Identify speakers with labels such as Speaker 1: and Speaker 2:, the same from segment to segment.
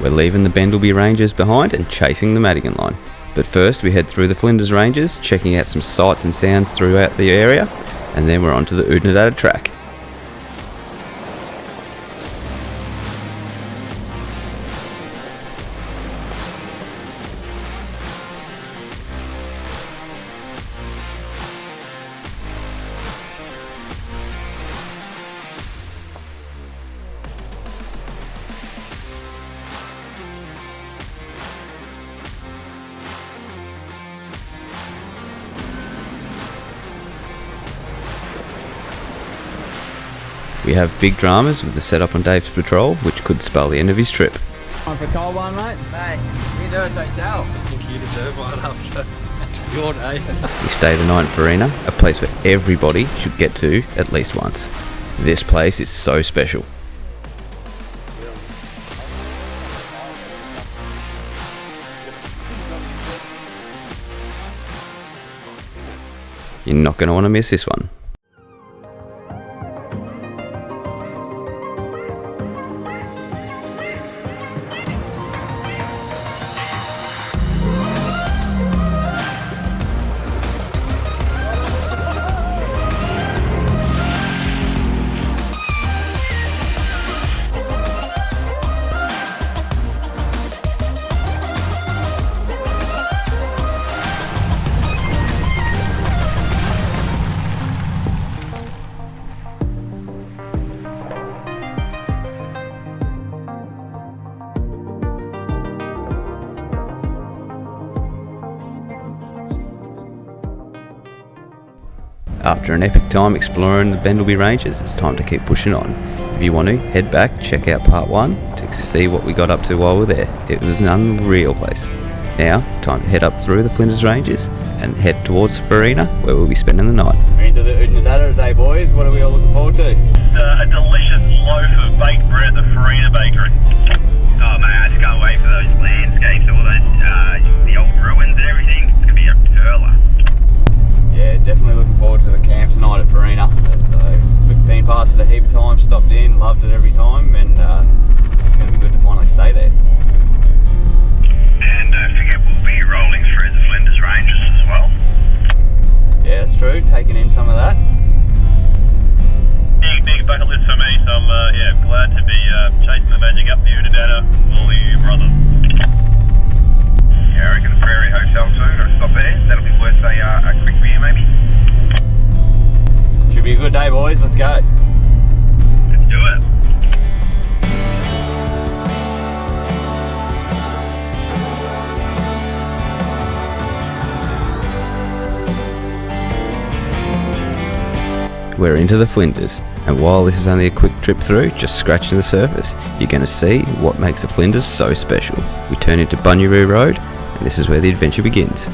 Speaker 1: We're leaving the Bendleby Ranges behind and chasing the Madigan line. But first we head through the Flinders Ranges, checking out some sights and sounds throughout the area, and then we're on to the Oodnadatta Track. We have big dramas with the setup on Dave's patrol, which could spell the end of his trip.
Speaker 2: On for a cold one, mate?
Speaker 3: Mate, you do it so yourself.
Speaker 4: I think you deserve one after your day.
Speaker 1: We stay the night in Farina, a place where everybody should get to at least once. This place is so special. You're not going to want to miss this one. After an epic time exploring the Bendleby Ranges, it's time to keep pushing on. If you want to, head back, check out part 1 to see what we got up to while we're there. It was an unreal place. Now, time to head up through the Flinders Ranges and head towards Farina, where we'll be spending the night. We're into the Oodnadatta today, boys. What are we all looking forward to?
Speaker 5: A delicious loaf of baked bread at the Farina bakery. Oh mate, I just can't wait for those landscapes, all those, the old ruins and everything. It's going to be a curler.
Speaker 1: Yeah, definitely looking forward to the camp tonight at Farina. We've been past it a heap of times, stopped in, loved it every time, and it's going to be good to finally stay there.
Speaker 5: And don't forget we'll be rolling through the Flinders Ranges as well.
Speaker 1: Yeah, that's true, taking in some of that.
Speaker 5: Big bucket list for me, so I'm glad to be chasing the magic up the Oodnadatta with all you brothers. Yeah, I reckon the Prairie Hotel soon, or stop there. That'll be worth a quick beer maybe.
Speaker 1: Should be a good day, boys. Let's go.
Speaker 5: Let's do it.
Speaker 1: We're into the Flinders, and while this is only a quick trip through, just scratching the surface, you're going to see what makes the Flinders so special. We turn into Bunyaroo Road, and this is where the adventure begins.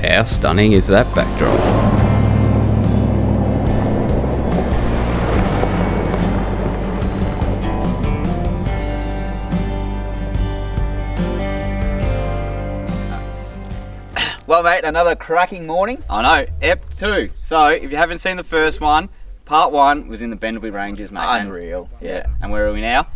Speaker 1: How stunning is that backdrop?
Speaker 3: Well, mate, another cracking morning. I know, Ep 2. So, if you haven't seen the first one, part 1 was in the Bendleby Ranges, mate. Unreal. Yeah. And where are we now?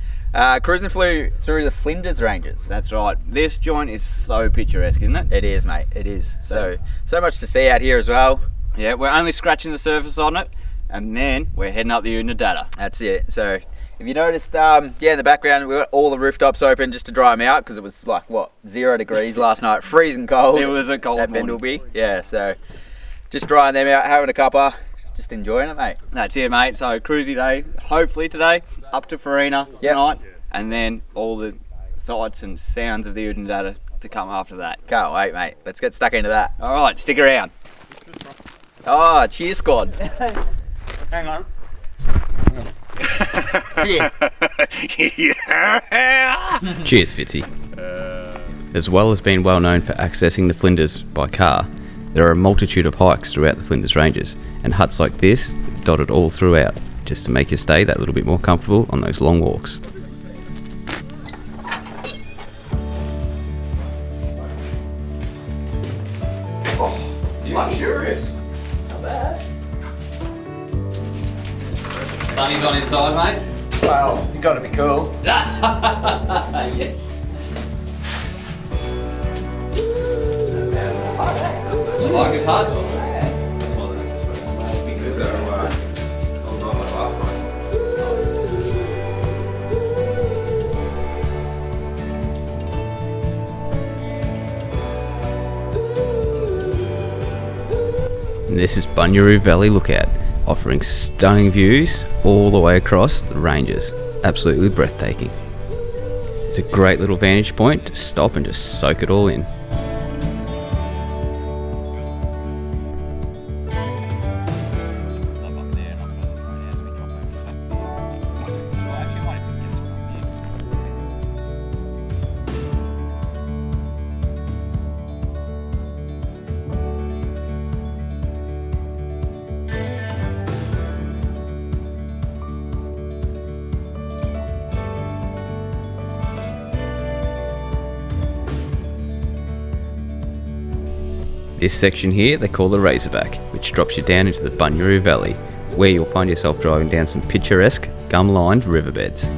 Speaker 3: Cruising through the Flinders Ranges. That's right. This joint is so picturesque, isn't it? It is, mate. It is. So much to see out here as well.
Speaker 1: Yeah, we're only scratching the surface on it, and then we're heading up the Oodnadatta.
Speaker 3: That's it. So, if you noticed, in the background, we got all the rooftops open just to dry them out because it was like, 0 degrees last night, freezing cold.
Speaker 1: It was a cold
Speaker 3: at
Speaker 1: morning.
Speaker 3: Bendleby. Yeah, so just drying them out, having a cuppa, just enjoying it, mate.
Speaker 1: That's it, mate. So, cruisy day, hopefully today, up to Farina tonight, and then all the sights and sounds of the Oodnadatta to come after that.
Speaker 3: Can't wait, mate. Let's get stuck into that.
Speaker 1: All right, stick around.
Speaker 3: Oh, cheers, squad.
Speaker 4: Hang on.
Speaker 3: Yeah.
Speaker 1: Cheers, Fitzy. As well as being well known for accessing the Flinders by car, There are a multitude of hikes throughout the Flinders Ranges, and huts like this dotted all throughout, just to make your stay that little bit more comfortable on those long walks.
Speaker 3: Luxurious. Not bad. Sunny's on inside, mate.
Speaker 2: Well, you got to be cool.
Speaker 3: Yes. You like his hut?
Speaker 4: That's why must be good though. Not like last night.
Speaker 1: And this is Bunyaroo Valley Lookout, offering stunning views all the way across the ranges. Absolutely breathtaking. It's a great little vantage point to stop and just soak it all in. This section here they call the Razorback, which drops you down into the Bunyaroo Valley, where you'll find yourself driving down some picturesque, gum-lined riverbeds.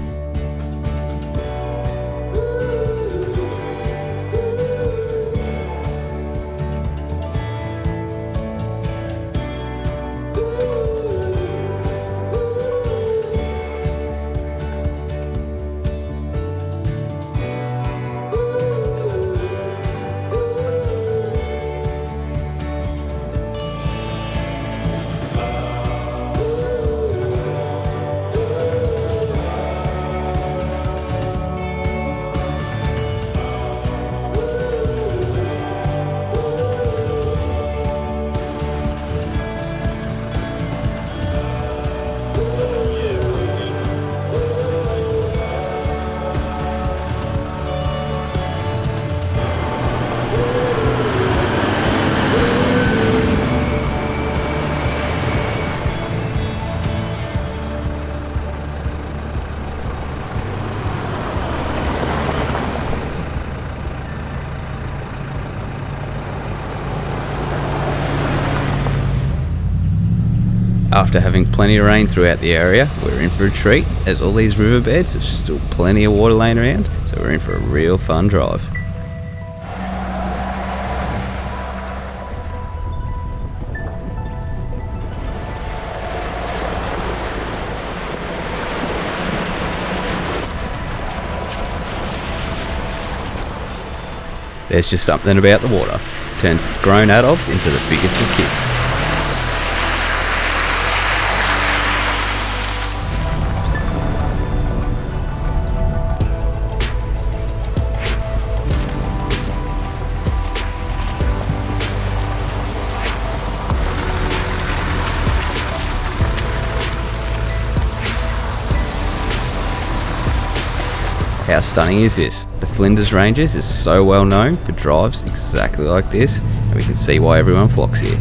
Speaker 1: After having plenty of rain throughout the area, we're in for a treat, as all these riverbeds have still plenty of water laying around, so we're in for a real fun drive. There's just something about the water, turns grown adults into the biggest of kids. How stunning is this? The Flinders Ranges is so well known for drives exactly like this, and we can see why everyone flocks here.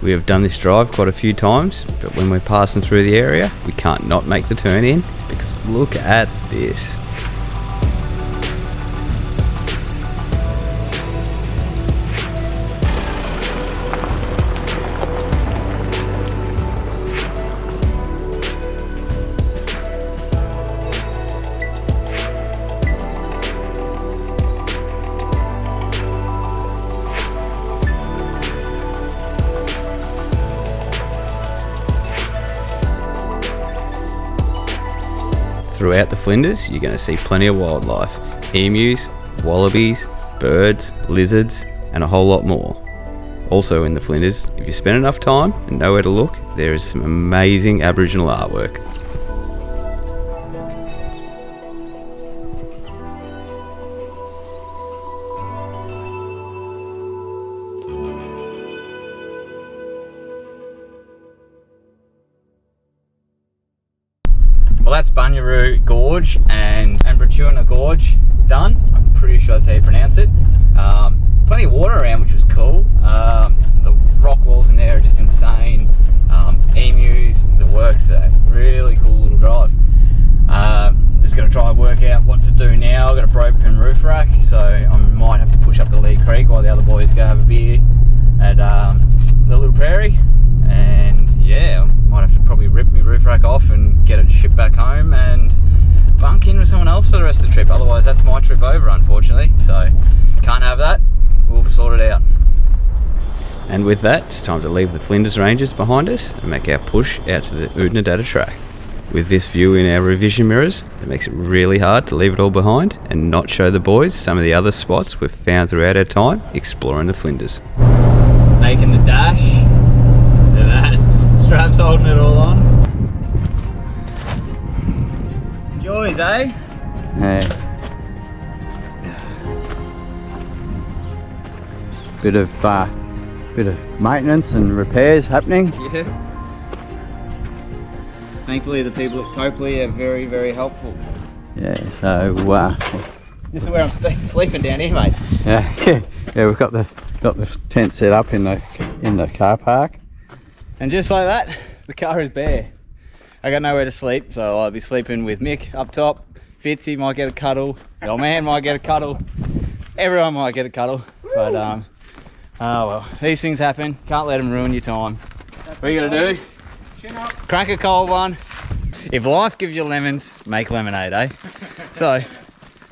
Speaker 1: We have done this drive quite a few times, but when we're passing through the area, we can't not make the turn in, because look at this. Throughout the Flinders, you're going to see plenty of wildlife. Emus, wallabies, birds, lizards, and a whole lot more. Also in the Flinders, if you spend enough time and know where to look, there is some amazing Aboriginal artwork.
Speaker 3: Well, that's Bunyaroo Gorge and Ambratuana Gorge done. I'm pretty sure that's how you pronounce it. Plenty of water around, which was cool. The rock walls in there are just insane. Emus, the works, a really cool little drive. Just going to try and work out what to do now. I've got a broken roof rack, so I might have to push up to Lee Creek while the other boys go have a beer at the Little Prairie. And yeah, I might have to probably rip my roof rack off and get it shipped back home and bunk in with someone else for the rest of the trip. Otherwise, that's my trip over, unfortunately. So can't have that. We'll sort it out.
Speaker 1: And with that, it's time to leave the Flinders Ranges behind us and make our push out to the Oodnadatta Track. With this view in our revision mirrors, it makes it really hard to leave it all behind and not show the boys some of the other spots we've found throughout our time exploring the Flinders.
Speaker 3: Making the dash. Look at that. Straps holding it all on. Joys, eh?
Speaker 2: Yeah. Bit of maintenance and repairs happening.
Speaker 3: Yeah. Thankfully, the people at Copley are very, very helpful.
Speaker 2: Yeah, so
Speaker 3: This is where I'm sleeping down here, mate.
Speaker 2: yeah, we've got the tent set up in the car park.
Speaker 3: And just like that, the car is bare. I got nowhere to sleep, so I'll be sleeping with Mick up top. Fitzy might get a cuddle. The old man might get a cuddle. Everyone might get a cuddle. But oh well, these things happen. Can't let them ruin your time. What are you gonna do? Crack a cold one. If life gives you lemons, make lemonade, eh? So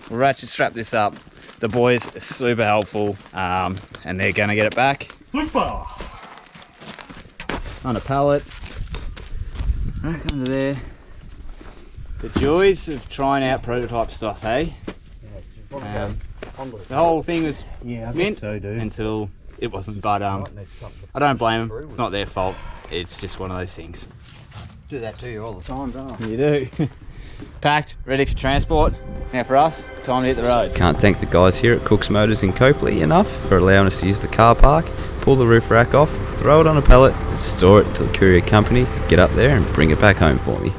Speaker 3: we'll ratchet strap this up. The boys are super helpful, and they're gonna get it back. Super. On a pallet. Right under there. The joys of trying out prototype stuff, hey? The whole thing was mint until it wasn't, but I don't blame them. It's not their fault. It's just one of those things.
Speaker 2: Do that to you all the time, don't I?
Speaker 3: You do. Packed, ready for transport. Now for us, time to hit the road.
Speaker 1: Can't thank the guys here at Cook's Motors in Copley enough for allowing us to use the car park, pull the roof rack off, throw it on a pallet and store it until the courier company could get up there and bring it back home for me.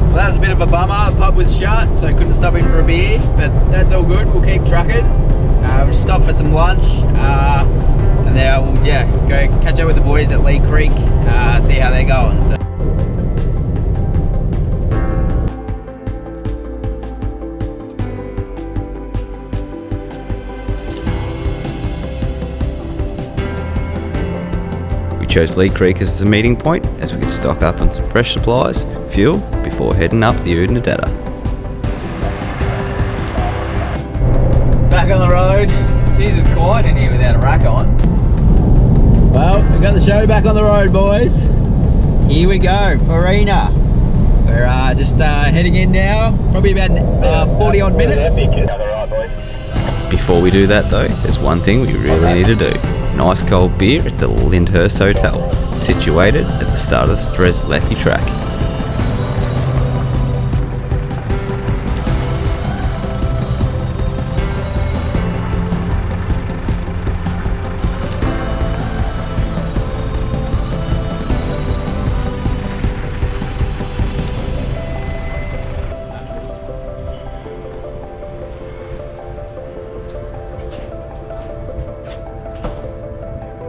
Speaker 3: Well, that was a bit of a bummer. The pub was shut, so I couldn't stop in for a beer, but that's all good. We'll keep trucking. We'll just stop for some lunch, and then we'll go catch up with the boys at Lee Creek, see how they're going. So.
Speaker 1: We chose Lee Creek as the meeting point as we could stock up on some fresh supplies, fuel, before heading up the Oodnadatta.
Speaker 3: Back on the road. Jesus, quiet in here without a rack on. Well, we got the show back on the road, boys. Here we go, Farina. We're just heading in now, probably about 40 odd minutes.
Speaker 1: Before we do that though, there's one thing we really need to do. Nice cold beer at the Lyndhurst Hotel, situated at the start of the Lecky Track.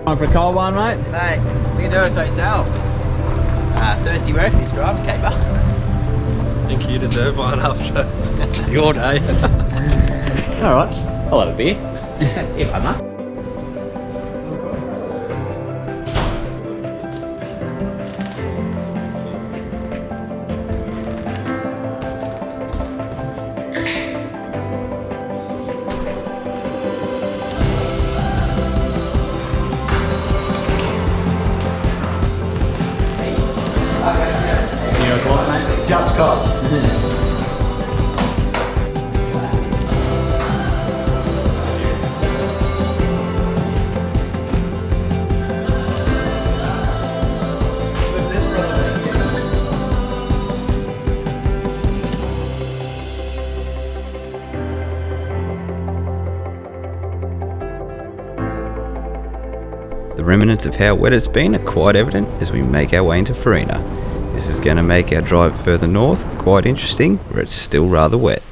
Speaker 3: Time for a cold one, mate?
Speaker 6: Mate, you can do it so yourself. Thirsty work this driving keeper.
Speaker 4: I think you deserve one after your day.
Speaker 3: Alright, I'll have a beer. If I'm up.
Speaker 6: Just cause.
Speaker 1: The remnants of how wet it's been are quite evident as we make our way into Farina. This is going to make our drive further north quite interesting, where it's still rather wet.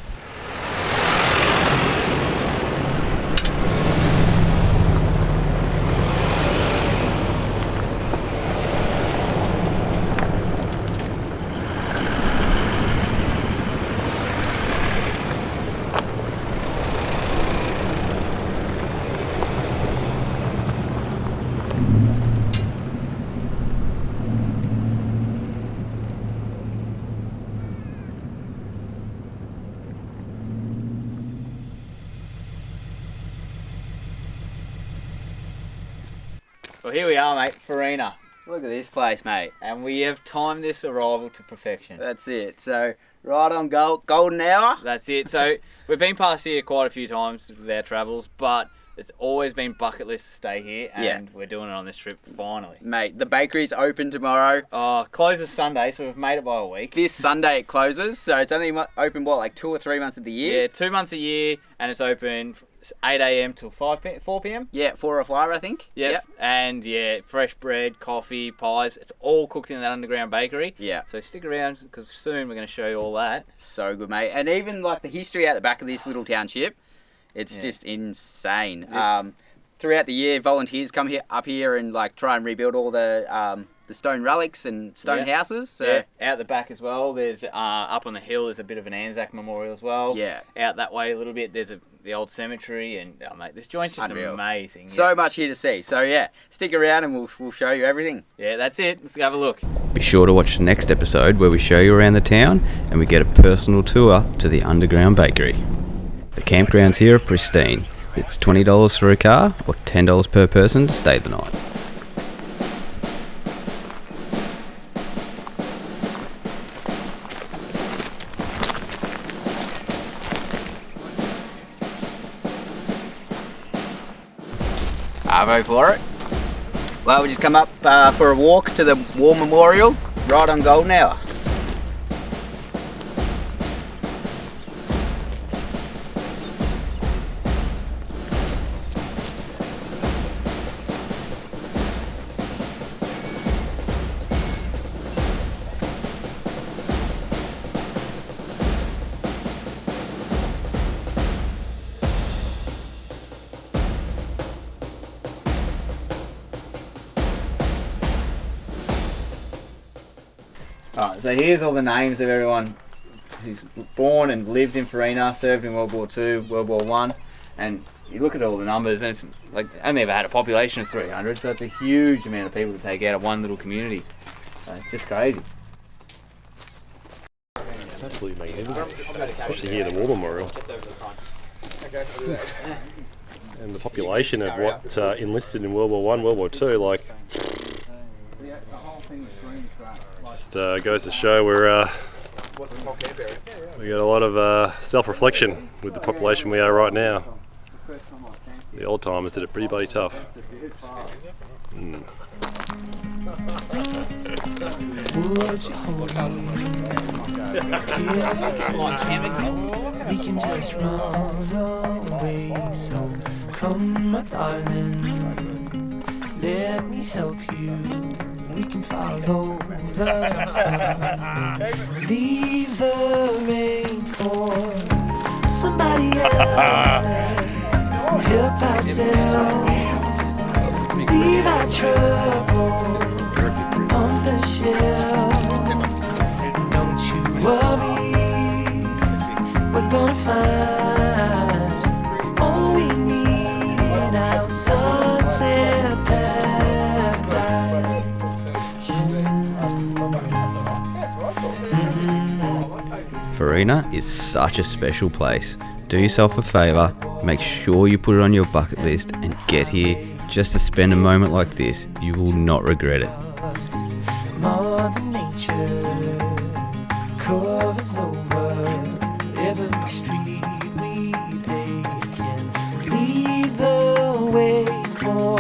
Speaker 3: Well, here we are, mate, Farina. Look at this place, mate. And we have timed this arrival to perfection. That's it. So, right on golden hour. That's it. So, we've been past here quite a few times with our travels, but it's always been bucket list to stay here, and we're doing it on this trip finally.
Speaker 6: Mate, the bakery's open tomorrow.
Speaker 3: Closes Sunday, so we've made it by a week.
Speaker 6: This Sunday it closes, so it's only open, what, like 2 or 3 months of the year?
Speaker 3: Yeah, 2 months a year, and it's open 8 a.m. till 4 p.m.
Speaker 6: Yeah, 4 or 5, I think.
Speaker 3: Yep. And yeah, fresh bread, coffee, pies. It's all cooked in that underground bakery. Yeah. So stick around because soon we're going to show you all that.
Speaker 6: So good, mate. And even like the history out the back of this little township, it's just insane. Yep. Throughout the year, volunteers come up here and like try and rebuild all the stone relics and stone houses. So
Speaker 3: out the back as well, there's up on the hill, there's a bit of an Anzac memorial as well. Yeah. Out that way a little bit, there's the old cemetery, and mate, this joint's just amazing.
Speaker 6: So much here to see. So yeah, stick around and we'll show you everything.
Speaker 3: Yeah, that's it. Let's have a look.
Speaker 1: Be sure to watch the next episode where we show you around the town and we get a personal tour to the underground bakery. The campgrounds here are pristine. It's $20 for a car or $10 per person to stay the night.
Speaker 6: Arvo for it. Well, we just come up for a walk to the War Memorial, right on golden hour.
Speaker 3: Alright, so here's all the names of everyone who's born and lived in Farina, served in World War II, World War I, and you look at all the numbers and it's like, only ever had a population of 300, so it's a huge amount of people to take out of one little community. So it's just crazy.
Speaker 7: Absolutely magnificent, especially here at the War Memorial. And the population of what enlisted in World War I, World War II, like, just goes to show we got a lot of self-reflection with the population we are right now. The old timers did it pretty bloody tough.
Speaker 8: We can just run away, so come my darling, let me help you. We can follow the sun, leave the rain for somebody else, help ourselves, leave our trouble on the shelf. Don't you worry, we're gonna find all we need in our sunset paradise.
Speaker 1: Farina is such a special place. Do yourself a favour, make sure you put it on your bucket list and get here just to spend a moment like this. You will not regret it.
Speaker 8: Mother Nature covers over every street we take and lead the way for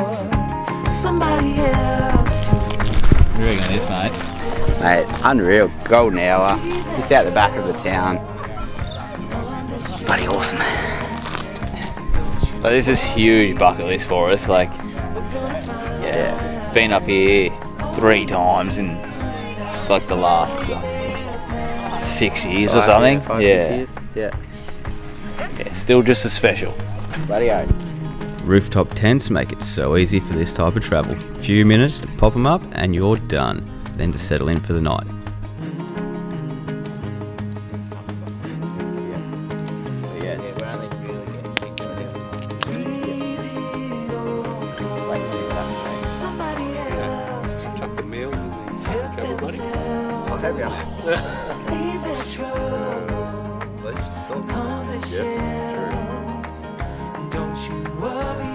Speaker 8: somebody else to.
Speaker 3: What do you reckon of this, mate?
Speaker 6: Mate, unreal. Golden hour. Just out the back of the town. Bloody awesome.
Speaker 3: Like, this is huge bucket list for us. Like, yeah, been up here 3 times in like the last 6 years or something.
Speaker 6: 5, 6 years. Yeah.
Speaker 3: Yeah, still just as special.
Speaker 6: Bloody oath.
Speaker 1: Rooftop tents make it so easy for this type of travel. Few minutes to pop them up and you're done. Then to settle in for the night.
Speaker 4: Chuck the meal in the travel buddy.
Speaker 8: Leave their troubles on the shelf. Don't you worry,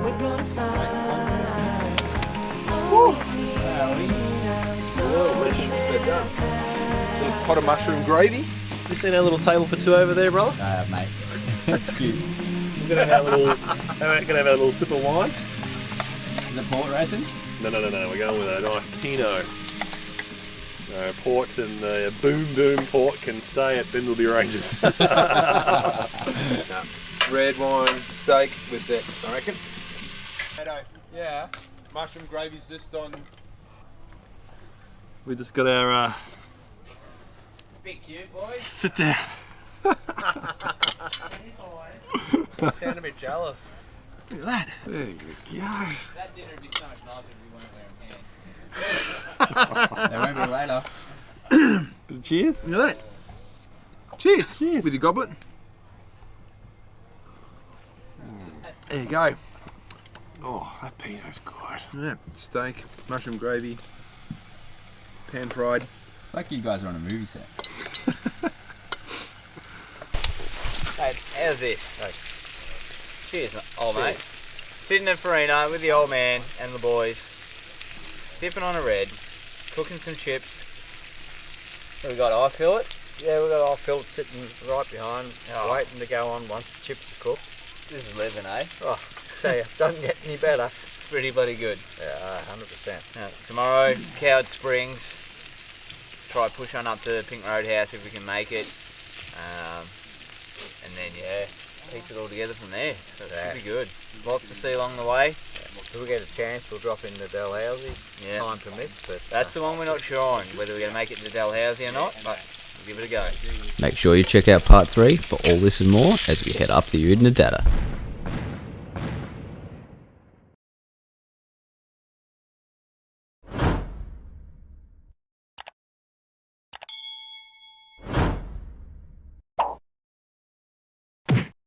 Speaker 8: we're gonna find.
Speaker 4: Little pot of mushroom gravy.
Speaker 7: You seen our little table for 2 over there, brother?
Speaker 3: Mate.
Speaker 7: That's cute. We're gonna have a little sip of wine.
Speaker 3: Is it port racing?
Speaker 7: No. We're going with a nice Pinot. Port and the boom port can stay at Bendleby Ranges.
Speaker 4: Red wine, steak, we're set, I reckon. Yeah. Mushroom gravy's just on.
Speaker 7: We just got our
Speaker 3: It's a bit cute, boys.
Speaker 7: sit down.
Speaker 4: I sound a bit jealous.
Speaker 7: Look at that. There you go.
Speaker 3: That dinner would be so much nicer if we weren't wearing pants. They won't be later.
Speaker 7: Cheers.
Speaker 4: Look at that. Cheers.
Speaker 7: Cheers.
Speaker 4: With your goblet. There you go.
Speaker 7: Oh, that Pinot's good.
Speaker 4: Yeah. Steak, mushroom gravy, pan fried.
Speaker 3: It's like you guys are on a movie set.
Speaker 6: Hey, how's this? Cheers, old mate. Sitting at Farina with the old man and the boys, sipping on a red, cooking some chips. We got eye fillet. Yeah, we got eye fillet sitting right behind, waiting to go on once the chips are cooked. This is living, eh? Oh, tell you, doesn't get any better. It's pretty bloody good. Yeah, 100%. Tomorrow, Coward Springs. Try push on up to Pink Roadhouse if we can make it. And then, piece it all together from there. So it's pretty good. Lots to see along the way. If we get a chance, we'll drop into Dalhousie. Yeah. Time permits. But that's the one we're not sure on, whether we're going to make it to Dalhousie or not, but we'll give it a go.
Speaker 1: Make sure you check out part 3 for all this and more as we head up the Oodnadatta.